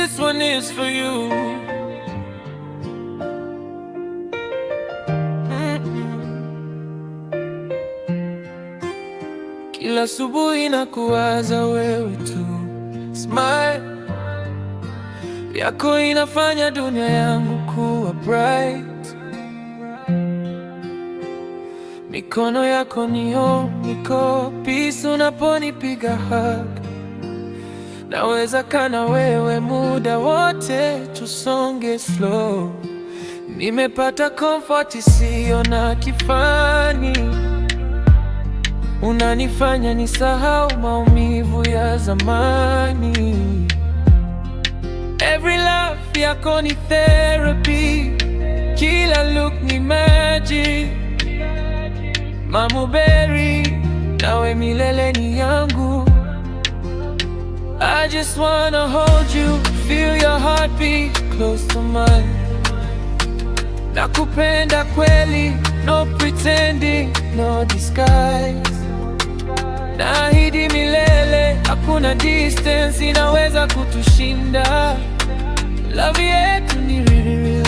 this one is for you. Kila asubuhi nakuwaza wewe tu. Smile yako inafanya dunia yangu kuwa bright. Mikono yako niko peace unaponipiga hug. Naweza kana wewe muda wote, tusonge slow. Nimepata comfort isiyo na kifani. Unanifanya nisahau maumivu ya zamani. Every laugh yako ni therapy. Kila look ni magic. Mamu Berry, nawe milele ni yangu. I just wanna hold you, feel your heartbeat close to mine. Nakupenda kweli, no pretending, no disguise. Naahidi milele, hakuna distance inaweza kutushinda. Love yetu ni real,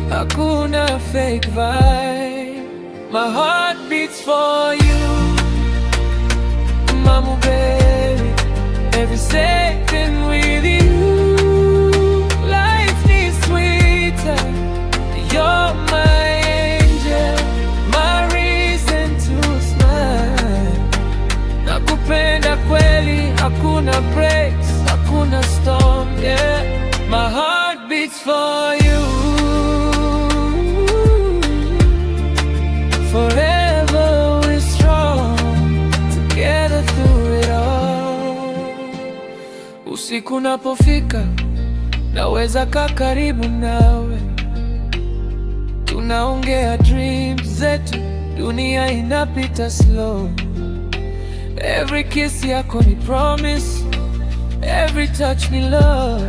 hakuna fake vibe. My heart beats for you, Mamu Berry. Every second with you, life is sweeter. You're my angel, my reason to smile. Nakupenda kweli, hakuna breaks, hakuna storm, yeah. My heart beats for you. Forever we're strong, together through it all. Usiku napofika, naweza kaa karibu nawe. Tunaongea dreams zetu, dunia inapita slow. Every kiss yako ni promise, every touch ni love.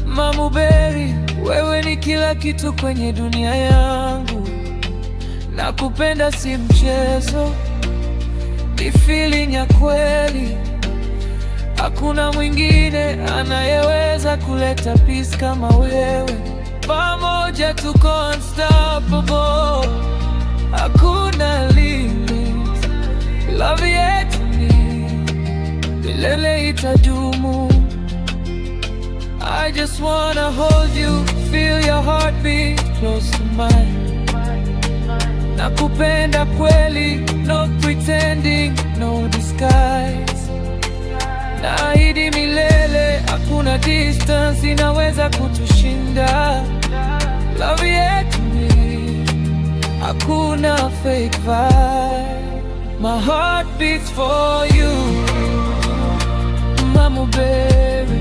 Mamu Berry, wewe ni kila kitu kwenye dunia yangu. Nakupenda si mchezo, ni feeling ya kweli. Hakuna mwingine anayeweza kuleta peace kama wewe. Pamoja tuko unstoppable, hakuna limits. Love yetu ni milele itadumu. I just wanna hold you, feel your heartbeat close to mine. Nakupenda kweli, no pretending, no disguise. Naahidi milele, hakuna distance inaweza kutushinda. Love yetu ni hakuna fake vibe. My heart beats for you, Mamu Berry.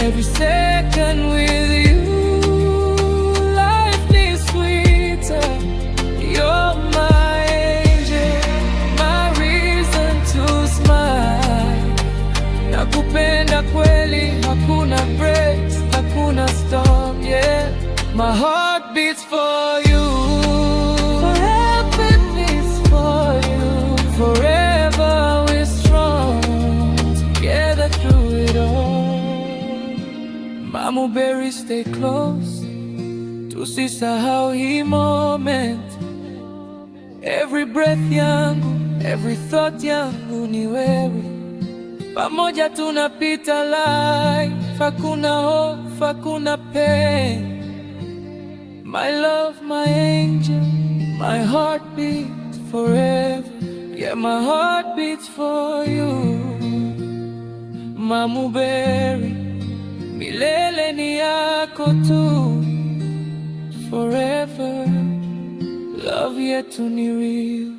Every second with you, life is sweeter. You're my angel, my reason to smile. Nakupenda kweli, hakuna breaks, hakuna storm, yeah. My heart beats for you. Forever beats for you. Forever we're strong, together through it all. Mamu Berry, stay close, tusisahau hii moment. Every breath yangu, every thought yangu ni wewe. Pamoja tunapita life, hakuna hope, hakuna pain. My love, my angel, my heart beats forever. Yeah, my heart beats for you, Mamu Berry. Milele ni yako tu, forever. Love yetu ni real.